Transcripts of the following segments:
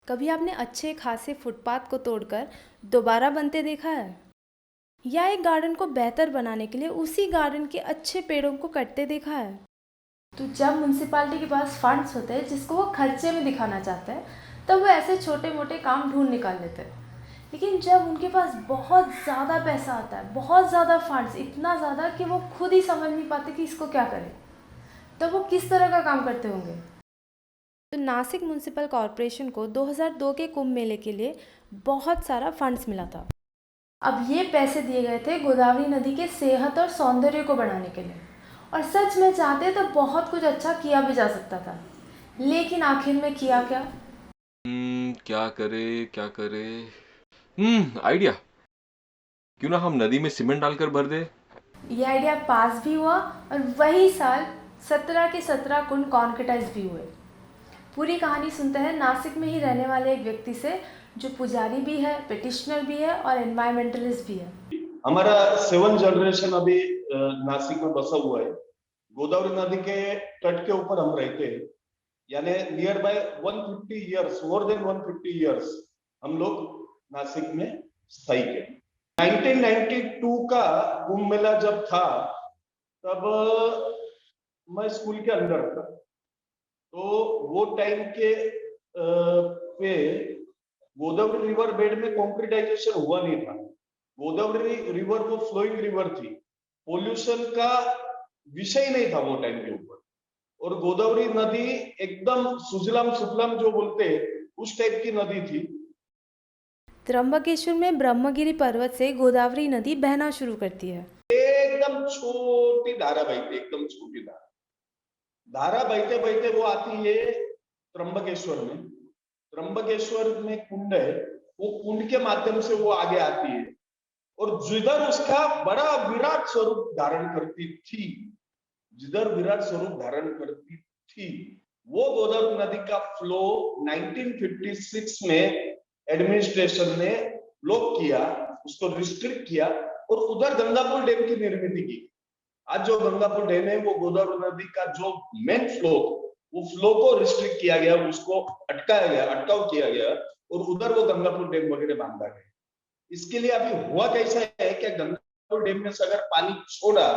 कभी आपने अच्छे खासे फुटपाथ को तोड़कर दोबारा बनते देखा है? या एक गार्डन को बेहतर बनाने के लिए उसी गार्डन के अच्छे पेड़ों को कटते देखा है? तो जब म्यूनसिपालिटी के पास फंड्स होते हैं जिसको वो खर्चे में दिखाना चाहते हैं, तब वो ऐसे छोटे मोटे काम ढूंढ निकाल लेते हैं। लेकिन जब उनके पास बहुत ज़्यादा पैसा आता है, बहुत ज़्यादा फंड्स, इतना ज़्यादा कि वो खुद ही समझ नहीं पाते कि इसको क्या करें, तब वो किस तरह का काम करते होंगे। तो नासिक म्यूनसिपल कॉरपोरेशन को 2002 के कुंभ मेले के लिए बहुत सारा फंड्स मिला था। अब ये पैसे दिए गए थे गोदावरी नदी के सेहत और सौंदर्य को बढ़ाने के लिए, और सच में चाहते तो बहुत कुछ अच्छा किया भी जा सकता था। लेकिन आखिर में किया क्या? क्या करे क्या करे। आइडिया। क्यों ना हम नदी में सीमेंट डालकर भर दे। ये आइडिया पास भी हुआ और वही साल 17 के 17 कुंड कॉन्क्रेटाइज भी हुए। पूरी कहानी सुनते हैं नासिक में ही रहने वाले एक व्यक्ति से, जो पुजारी भी है, पिटिशनर भी है और एनवायरमेंटलिस्ट भी है। हमारा 7 जनरेशन अभी नासिक में बसा हुआ है। गोदावरी नदी के तट के ऊपर हम रहते हैं, यानी near by 150 years, more than 150 years हम लोग नासिक में स्थायी है। 1992 का कुंभ मेला जब था, तब मैं स्कूल के अंदर था। तो वो टाइम के पे गोदावरी रिवर बेड में कॉन्क्रीटाइजेशन हुआ नहीं था। गोदावरी रिवर वो फ्लोइंग रिवर थी, पोल्यूशन का विषय नहीं था वो टाइम के ऊपर। और गोदावरी नदी एकदम सुजलाम सुफलाम जो बोलते उस टाइप की नदी थी। त्र्यंबकेश्वर में ब्रह्मगिरी पर्वत से गोदावरी नदी बहना शुरू करती है। एकदम छोटी धारा बहती, एकदम छोटी धारा। धारा बहते बहते वो आती है त्र्यंबकेश्वर में। त्र्यंबकेश्वर में कुंड है, वो कुंड के माध्यम से वो आगे आती है और जिधर उसका बड़ा विराट स्वरूप धारण करती थी, जिधर विराट स्वरूप धारण करती थी, वो गोदावरी नदी का फ्लो 1956 में एडमिनिस्ट्रेशन ने ब्लॉक किया, उसको रिस्ट्रिक्ट किया और उधर गंगापुर डैम की निर्मित की। आज जो गंगापुर डैम है वो गोदावरी नदी का जो मेन फ्लो, वो फ्लो को रिस्ट्रिक्ट किया गया, उसको अटकाया गया, अटकाव किया गया और उधर वो गंगापुर डैम वगैरह बांधा गया। इसके लिए अभी हुआ कैसा है कि गंगापुर डैम में से अगर पानी छोड़ा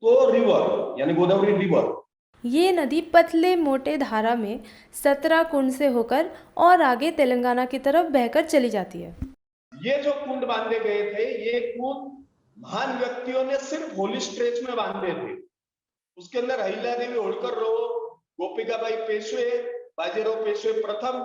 तो रिवर यानी गोदावरी रिवर, ये नदी पतले मोटे धारा में 17 कुंड से होकर और आगे तेलंगाना की तरफ बहकर चली जाती है। ये जो कुंड बांधे गए थे, ये कुंड महान व्यक्तियों ने सिर्फ होली स्ट्रेच में बांधे थे। उसके अंदर अहिल्या देवी होलकर रहो, गोपिकाबाई पेशवे, बाजीराव पेशवे प्रथम,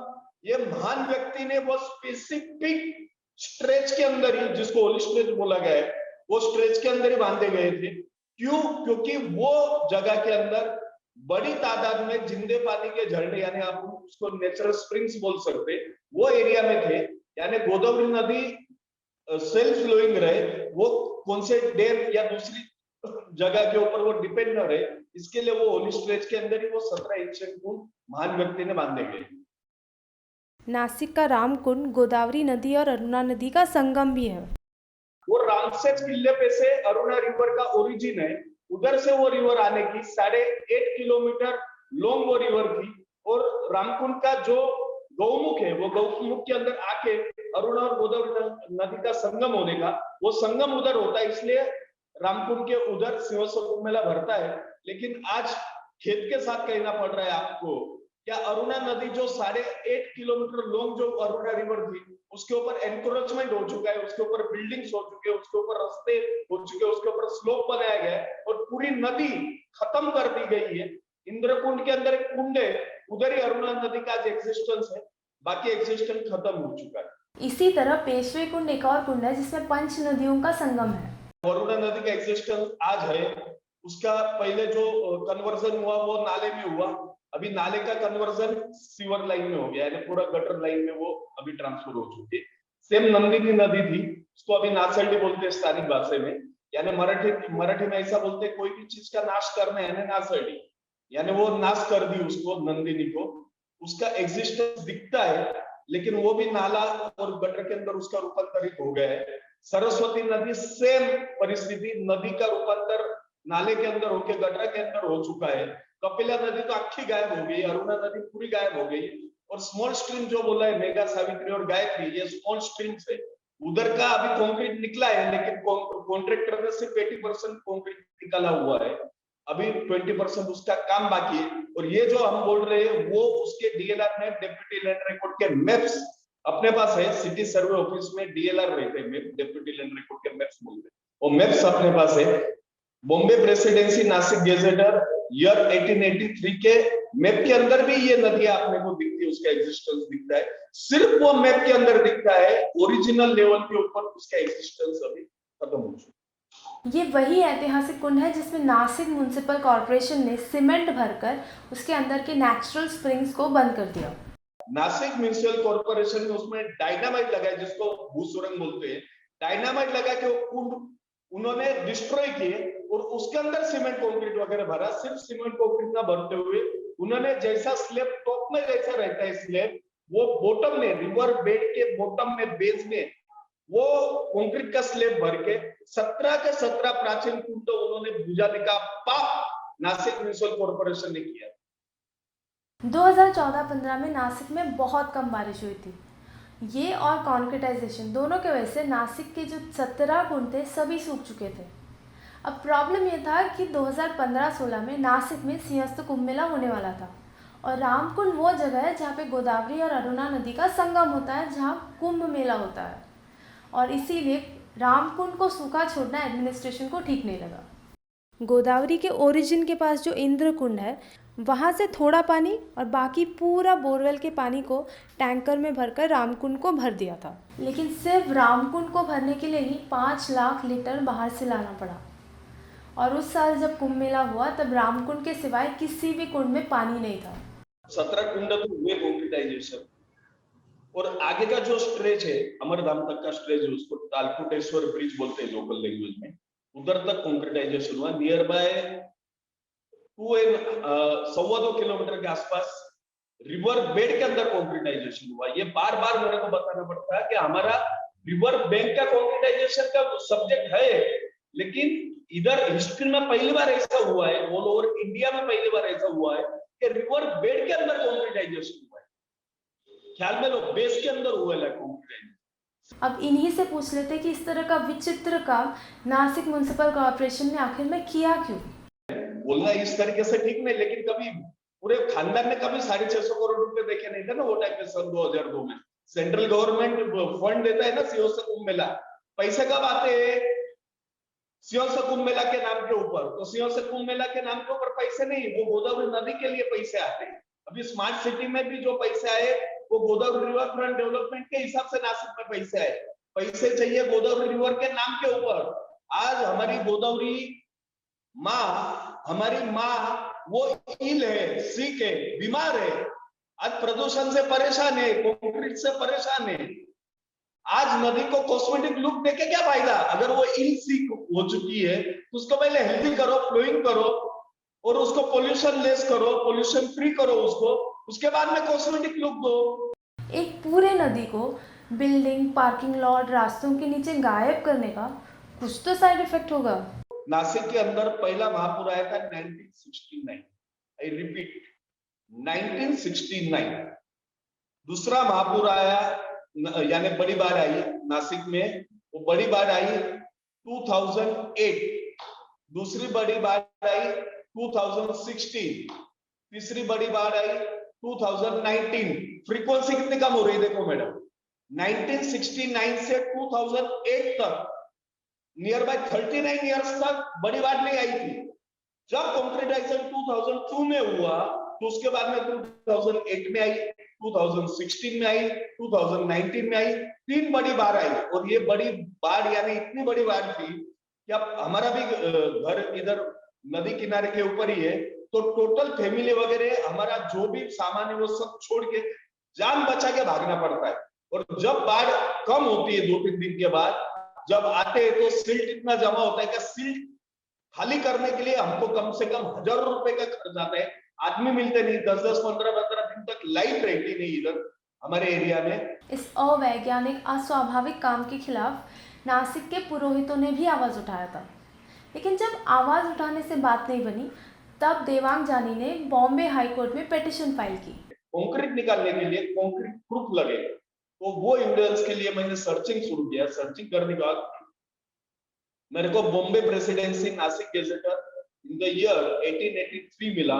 ये महान व्यक्ति ने वो स्पेसिफिक स्ट्रेच के अंदर ही, जिसको होली स्ट्रेच बोला गया है, वो स्ट्रेच के अंदर ही बांधे गए थे। क्यों? क्योंकि वो जगह के अंदर बड़ी तादाद में जिंदे पानी के झरने, यानी आप उसको नेचुरल स्प्रिंग्स बोल सकते, वो एरिया में थे। यानी गोदावरी नदी सेल्फ फ्लोइंग रहे, वो कौन से डैम या दूसरी जगह के ऊपर वो डिपेंड न रहे, इसके लिए वो होली स्ट्रेच के अंदर ही वो 17 एंशिएंट कुंड महान व्यक्ति ने बांधे गए। नासिक का रामकुंड गोदावरी नदी और अरुणा नदी का संगम भी है। वो रामसेज किले पे से अरुणा रिवर का ओरिजिन है, उधर से वो रिवर आने की 8.5 किलोमीटर लॉन्ग वो रिवर थी। और रामकुंड का जो गौमुख है, वो गौमुख के अंदर आके अरुणा और गोदावरी नदी का संगम होने का, वो संगम उधर होता है, इसलिए रामकुंड के उधर सिंहेश्वर कुंभ मेला भरता है। लेकिन आज खेत के साथ कहना पड़ रहा है आपको, क्या अरुणा नदी जो 8.5 किलोमीटर लॉन्ग जो अरुणा रिवर थी, उसके ऊपर एनक्रोचमेंट हो चुका है, उसके ऊपर बिल्डिंग्स हो चुके हैं, उसके ऊपर रास्ते हो चुके हैं, उसके ऊपर स्लोप बनाया गया है और पूरी नदी खत्म कर दी गई है। इंद्रकुंड के अंदर एक कुंड है, उधर ही अरुणा नदी का आज एग्जिस्टेंस है, बाकी एग्जिस्टेंस खत्म हो चुका है। इसी तरह पेशवे कुंड एक और कुंड है जिसमें 5 नदियों का संगम है। अरुणा नदी का एग्जिस्टेंस आज है, उसका पहले जो कन्वर्जन हुआ वो नाले में हुआ, अभी नाले का कन्वर्जन सीवर लाइन में हो गया, यानी पूरा गटर लाइन में वो अभी ट्रांसफर हो चुकी है। सेम नंदिनी नदी थी, उसको अभी नासल्डी बोलते हैं स्थानिक भाषा में, यानी मराठी में ऐसा बोलते हैं, कोई भी चीज का नाश करना है यानी नासल्डी, यानी वो नाश कर दी उसको, नंदिनी को। उसका एग्जिस्टेंस दिखता है, लेकिन वो भी नाला और गटर के अंदर उसका रूपांतरित हो गया है। सरस्वती नदी सेम परिस्थिति, नदी का रूपांतर नाले के अंदर होके गटर के अंदर हो चुका है। कपिला नदी तो आखी गायब हो गई, अरुणा नदी पूरी गायब हो गई और स्मॉल स्ट्रीम जो बोला है मेगा सावित्री और गायत्री, ये स्मॉल स्ट्रीम्स है। उधर का अभी कंक्रीट निकला है, लेकिन कॉन्ट्रैक्टर ने सिर्फ 80% कंक्रीट निकाला हुआ है, अभी 20% उसका काम बाकी है। और ये जो हम बोल रहे हैं वो उसके डीएलआर में डेप्यूटी लैंड रिकॉर्ड के मैप्स अपने पास है। सिटी सर्वे ऑफिस में डीएलआर रहते हैं, मैप डेप्यूटी लैंड रिकॉर्ड के मैप्स बोलते हैं, वो मैप्स अपने पास है। बॉम्बे प्रेसिडेंसी नासिक गेजेटर ईयर 1883 के मैप के अंदर भी ये नदियां अपने को दिखती है, उसका एग्जिस्टेंस दिखता है। सिर्फ वो मैप के अंदर दिखता है, ओरिजिनल लेवल के ऊपर उसका एग्जिस्टेंस अभी खत्म हो चुका है। ये वही ऐतिहासिक कुंड है जिसमें नासिक म्युनिसिपल कॉरपोरेशन ने सीमेंट भरकर उसके अंदर के नेचुरल स्प्रिंग्स को बंद कर दिया। नासिक म्युनिसिपल कॉर्पोरेशन ने उसमें डायनामाइट लगाया, जिसको भूसुरंग बोलते हैं, डायनामाइट लगा के वो कुंड उन्होंने डिस्ट्रॉय किए और उसके अंदर सीमेंट कंक्रीट वगैरह भरा। सिर्फ सीमेंट कंक्रीट ना भरते हुए उन्होंने जैसा स्लैब टॉप में जैसा रहता है स्लैब, वो बॉटम में रिवर बेड के बॉटम में बेस में वो कंक्रीट का स्लैब भर के 17 के 17 प्राचीन कुंड उन्होंने बुझाने का पाप नासिक म्युनिसिपल कॉर्पोरेशन ने किया। 2014-15 में नासिक में बहुत कम बारिश हुई थी। ये और कॉन्क्रीटाइजेशन दोनों के वजह से नासिक के जो 17 कुंड थे सभी सूख चुके थे। अब प्रॉब्लम ये था कि 2015-16 में नासिक में सिंहस्थ कुंभ मेला होने वाला था और रामकुंड वो जगह है जहाँ पे गोदावरी और अरुणा नदी का संगम होता है, जहाँ कुंभ मेला होता है, और इसीलिए रामकुंड को सूखा छोड़ना एडमिनिस्ट्रेशन को ठीक नहीं लगा। गोदावरी के ओरिजिन के पास जो इंद्र कुंड है, वहाँ से थोड़ा पानी और बाकी पूरा बोरवेल के पानी को टैंकर में भरकर रामकुंड को भर दिया था। लेकिन सिर्फ रामकुंड को भरने के लिए ही 5 लाख लीटर बाहर से लाना पड़ा। और उस साल जब कुंभ मेला हुआ तब रामकुंड के सिवाय किसी भी कुंड में पानी नहीं था। 17 कुंड तो हुए कंक्रीटाइजेशन, और आगे का जो स्ट्रेच है अमरधाम तक का स्ट्रेच है, उसको तालकोटेश्वर ब्रिज बोलते हैं लोकल लैंग्वेज में, उधर तक कंक्रीटाइजेशन हुआ। नियर बाय 2.25 किलोमीटर के आसपास रिवर बेड के अंदर कंक्रीटाइजेशन हुआ। ये बार बार मेरे को बताना पड़ता है कि हमारा रिवर बैंक का कंक्रीटाइजेशन का सब्जेक्ट है, लेकिन इधर हिस्ट्री में पहली बार ऐसा हुआ है, ऑल ओवर इंडिया में पहली बार ऐसा हुआ है कि रिवर बेड के अंदर कंक्रीटाइजेशन हुआ है। ख्याल में लो, बेस के अंदर हुआ है कंक्रीटाइजेशन। अब इन्हीं से पूछ लेते कि इस तरह का विचित्र काम नासिक म्युनिसिपल कॉर्पोरेशन ने आखिर में किया क्यों? बोलना इस तरीके से ठीक नहीं, लेकिन कभी पूरे खानदान ने कभी 650 करोड़ रुपए देखे नहीं थे ना वो टाइम पे, सन 2002 में सेंट्रल गवर्नमेंट फंड देता है ना सिंहस्थ कुंभ मेला। पैसे कब आते हैं? सिंहस्थ कुंभ मेला के नाम के ऊपर। तो सिंहस्थ कुंभ मेला के नाम के ऊपर पैसे नहीं, वो गोदावरी नदी के लिए पैसे आते हैं। अभी स्मार्ट सिटी में भी जो पैसे आए वो गोदावरी रिवर फ्रंट डेवलपमेंट के हिसाब से नासिक में पैसे आए। पैसे चाहिए गोदावरी रिवर के नाम के ऊपर। आज हमारी गोदावरी माँ, हमारी माँ वो इल है, सिक है, बीमार है, आज प्रदूषण से परेशान है, कंक्रीट से परेशान है। आज नदी को कॉस्मेटिक लुक देके क्या फायदा? अगर वो इल सिक हो चुकी है तो उसको पहले हेल्दी करो, फ्लोइंग करो और उसको पोल्यूशन लेस करो, पोल्यूशन फ्री करो उसको, उसके बाद में कॉस्मेटिक लुक दो। एक पूरे नदी को बिल्डिंग, पार्किंग लॉट, रास्तों के नीचे गायब करने का कुछ तो साइड इफेक्ट होगा। नासिक के अंदर पहला महापुर आया था 1969, आई रिपीट 1969। दूसरा महापुर आया, यानी बड़ी बाढ़ आई नासिक में, वो बड़ी बाढ़ आई 2008। दूसरी बड़ी बाढ़ आई 2016। तीसरी बड़ी बाढ़ आई 2019। फ्रीक्वेंसी कितनी कम हो रही है देखो मैडम, 1969 से 2008 तक नियर बाय 39 इयर्स तक बड़ी बाढ़ नहीं आई थी। जब कंक्रीटाइजेशन 2002 में हुआ तो उसके बाद में 2008 में आई, 2016 में आई, 2019 में आई, 3 बड़ी बाढ़ आई। और ये बड़ी बाढ़ यानी इतनी बड़ी बाढ़ थी कि अब हमारा भी घर इधर नदी किनारे के ऊपर ही है, तो टोटल फैमिली वगैरह हमारा जो भी सामान है वो सब छोड़ के जान बचा के भागना पड़ता है। और जब बाढ़ कम होती है 2-3 दिन के बाद जब आते हैं तो सिल्ट इतना जमा होता है कि सिल्ट खाली करने के लिए हमको कम से कम हजारों रुपए का खर्च आता है। आदमी मिलते नहीं, 10-10, 15-15 दिन तक लाइट रहती नहीं इधर हमारे एरिया में। इस अवैज्ञानिक, अस्वाभाविक काम के खिलाफ नासिक के पुरोहितों ने भी आवाज उठाया था, लेकिन जब आवाज उठाने से बात नहीं बनी तब देवांग जानी ने बॉम्बे हाई कोर्ट में पिटीशन फाइल की। कंक्रीट निकालने के लिए कंक्रीट प्रूफ लगेगा। तो वो एविडेंस के लिए मैंने सर्चिंग शुरू किया। सर्चिंग करने के बाद मेरे को Bombay presidency Nashik gazetteer in the year 1883 मिला।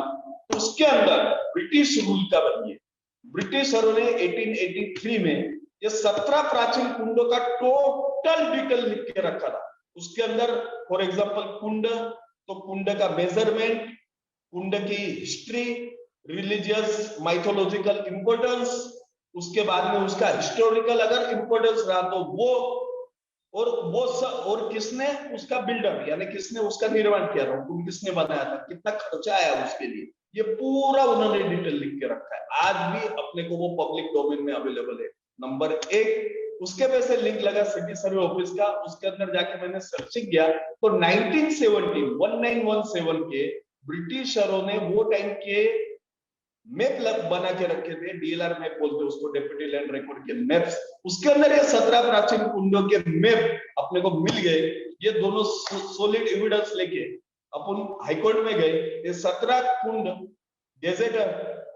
उसके अंदर ब्रिटिश रूल का बनिए ब्रिटिशरों ने 1883 में ये 17 प्राचीन कुंडों का टोटल डिटेल लिख के रखा था। उसके अंदर फॉर एग्जांपल कुंड, तो कुंड का मेजरमेंट, कुंड की हिस्ट्री, रिलीजियस माइथोलॉजिकल इंपोर्टेंस, उसके बाद में उसका हिस्टोरिकल अगर इंपोर्टेंस रहा तो वो, और किसने उसका बिल्डअप यानी किसने उसका निर्माण किया था, कुंड किसने बनाया था, कितना खर्चा आया उसके लिए, ये पूरा उन्होंने डिटेल लिख के रखा है। आज भी अपने को वो पब्लिक डोमेन में अवेलेबल है। नंबर एक, उसके पे से लिंक लगा सिटी सर्वे ऑफिस का। उसके अंदर जाके मैंने सर्चिंग किया तो 1917 के ब्रिटिशरों ने वो टाइम के मैप बना के रखे थे, डीएलआर मैप बोलते हैं उसको, डेप्यूटी लैंड रिकॉर्ड के मैप्स। उसके अंदर ये 17 प्राचीन कुंडों के मैप अपने को मिल गए। ये दोनों सॉलिड एविडेंस लेके अपन हाईकोर्ट में गए। ये 17 कुंड गेजेटर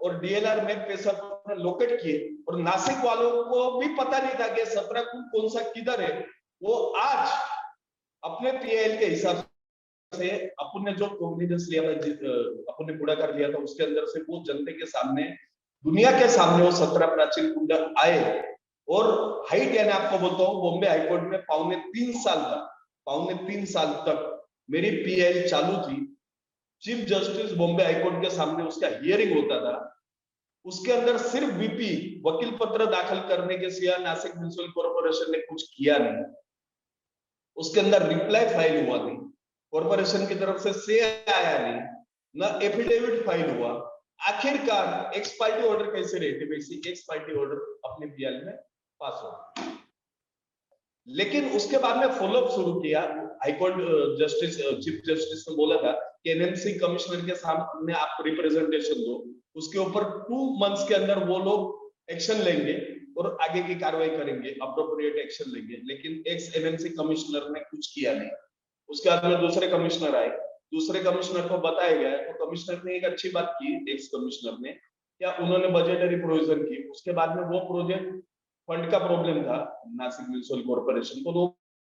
और डीएलआर मैप पे सब लोकेट किए, और नासिक वालों को भी पता नहीं था कि 17 कुंड कौन सा किधर है। वो आज अपने पीएल के हिसाब से अपन ने जो कॉन्फिडेंस लिया था, अपन ने पूरा कर लिया था, उसके अंदर से वो जनता के सामने, दुनिया के सामने वो 17 प्राचीन कुंड आए। और हाइट यानी आपको बोलता हूँ, बॉम्बे हाईकोर्ट में पौने 3 साल तक मेरी पीएल चालू थी। चीफ जस्टिस बॉम्बे हाईकोर्ट के सामने उसका हियरिंग होता था। उसके अंदर सिर्फ बीपी वकील पत्र दाखिल करने के सिवा नासिक म्युनिसिपल कॉर्पोरेशन ने कुछ किया नहीं। उसके अंदर रिप्लाई फाइल हुआ नहीं, कॉर्पोरेशन की तरफ से आया नहीं, ना एफिडेविट फाइल हुआ। आखिरकार एक्स पार्टी ऑर्डर कैसे रहते, बेसिक एक्स पार्टी ऑर्डर अपने पीएल में पास हो। लेकिन उसके बाद में फॉलोअप शुरू किया। हाईकोर्ट जस्टिस चीफ जस्टिस ने बोला था कि एनएमसी कमिश्नर के सामने आप रिप्रेजेंटेशन दो, उसके ऊपर 2 मंथ्स के अंदर वो लोग एक्शन लेंगे और आगे की कार्रवाई करेंगे, अप्रोप्रिएट एक्शन लेंगे। लेकिन एक्स एनएमसी कमिश्नर ने कुछ किया नहीं। उसके बाद में दूसरे कमिश्नर आए, दूसरे कमिश्नर को बताया गया तो कमिश्नर ने एक अच्छी बात की, एक्स कमिश्नर ने, क्या उन्होंने बजटरी प्रोविजन की। उसके बाद में वो प्रोजेक्ट, फंड का प्रॉब्लम था नासिक म्युनिसिपल कॉर्पोरेशन को, तो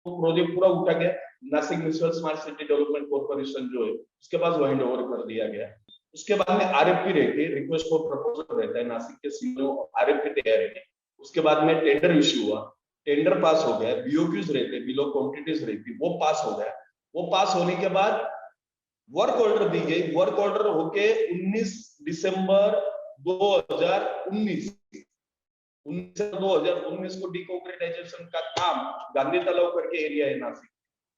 प्रोजेक्ट पूरा उठा गया। Nashik municipal smart city development corporation जो है उसके पास वो हैंड ओवर कर दिया गया। उसके बाद में आरएफपी रहती है, रिक्वेस्ट फॉर प्रपोजल रहता है, नासिक के सीईओ आरएफपी तैयार है। उसके बाद में टेंडर इश्यू हुआ, टेंडर पास हो गया। बीओक्यूज रहते, बिलो क्वांटिटीज रहती, वो पास हो गया। वो पास होने के बाद वर्क ऑर्डर दी गई। वर्क ऑर्डर होके 19 दिसंबर 2019 को डिकॉन्क्रीटाइजेशन का काम गांधी तालाब करके एरिया है नासिक,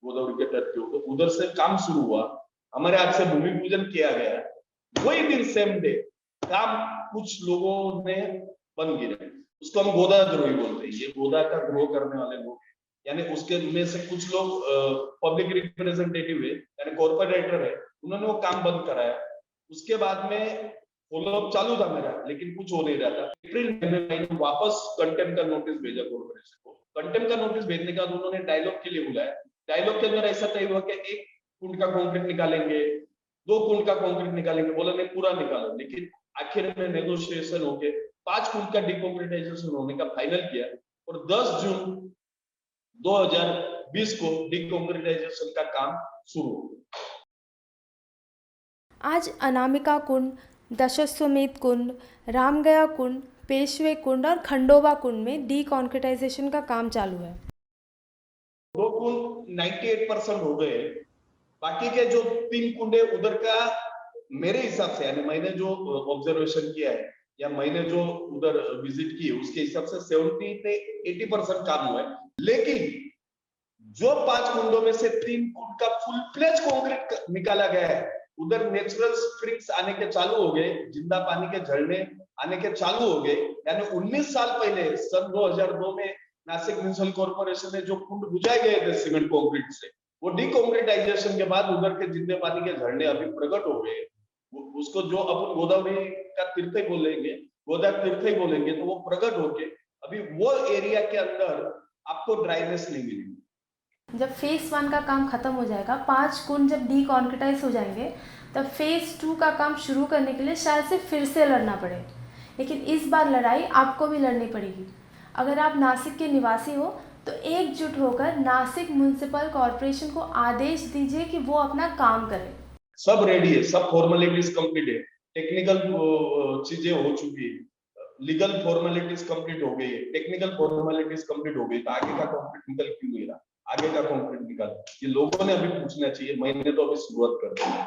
गोदावरी के तट के ऊपर, उधर से काम शुरू हुआ। हमारे हाथ से भूमि पूजन किया गया। वही दिन सेम डे काम कुछ लोगों ने बंद किया। उसको हम गोदा द्रोही बोलते हैं। ये गोदा का द्रोह करने वाले लोग, यानी उसके में से कुछ लोग पब्लिक रिप्रेजेंटेटिव है यानी कॉर्पोरेटर है, उन्होंने वो काम बंद कराया। उसके बाद में फॉलोअप चालू था मेरा, लेकिन कुछ हो नहीं रहा था। अप्रैल में मैंने वापस कंटेम्प्ट का नोटिस भेजा कॉर्पोरेशन को। कंटेम्प्ट का नोटिस भेजने के बाद उन्होंने डायलॉग के लिए बुलाया। डायलॉग के अंदर ऐसा तय हुआ कि 1 कुंड का कंक्रीट निकालेंगे, 2 कुंड का कंक्रीट निकालेंगे, बोला नहीं पूरा निकालो। लेकिन आखिर में नेगोशिएशन होके 5 कुंड का डिकॉन्क्रीटाइजेशन होने का फाइनल किया, और 10 जून 2020 को डिकॉन्क्रीटाइजेशन का काम शुरू हुआ। आज अनामिका कुंड, दशाश्वमेध कुंड, रामगया कुंड, पेशवे कुंड और खंडोबा कुंड में डीकॉन्क्रीटाइजेशन का काम चालू है। 2 कुंड 98% हो गए। बाकी के जो 3 कुंड है उधर का मेरे हिसाब से, यानी मैंने जो ऑब्जर्वेशन किया है या मैंने जो उधर विजिट की है उसके हिसाब से 70 से 80% काम हुआ है। लेकिन जो 5 कुंडों में से 3 कुंड का फुल फ्लेज कंक्रीट निकाला गया है, उधर नेचुरल स्प्रिंग्स आने के चालू हो गए, जिंदा पानी के झरने आने के चालू हो गए। यानी 19 साल पहले सन 2002 में नासिक म्युनिसिपल कॉर्पोरेशन ने जो कुंड बुझाए गए थे सीमेंट कंक्रीट से, वो डिकॉन्क्रीटाइजेशन के बाद उधर के जिंदे पानी के झरने अभी प्रकट हो गए। उसको जो अपन गोदावरी का तीर्थ ही बोलेंगे, गोदा तीर्थ ही बोलेंगे, तो वो प्रकट होके अभी वो एरिया के अंदर आपको ड्राइनेस नहीं मिलेगी। जब फेज़ 1 का काम ख़त्म हो जाएगा, 5 कुंड जब डीकॉन्क्रीटाइज हो जाएंगे, तब फेज़ 2 का काम शुरू करने के लिए शायद से फिर से लड़ना पड़े, लेकिन इस बार लड़ाई आपको भी लड़नी पड़ेगी। अगर आप नासिक के निवासी हो तो एकजुट होकर नासिक म्युनिसिपल कॉरपोरेशन को आदेश दीजिए कि वो अपना काम करे। सब रेडी है, सब फॉर्मेलिटीज कंप्लीट है, टेक्निकल चीजें हो चुकी है, लीगल फॉर्मेलिटीज कंप्लीट हो गई है, टेक्निकल फॉर्मेलिटीज कंप्लीट हो गई, तो आगे का कॉन्फ्लिक्ट निकल क्यों नहीं रहा? आगे का कॉन्फ्लिक्ट निकल, ये लोगों ने अभी पूछना चाहिए, मैंने तो अभी शुरुआत कर दी है।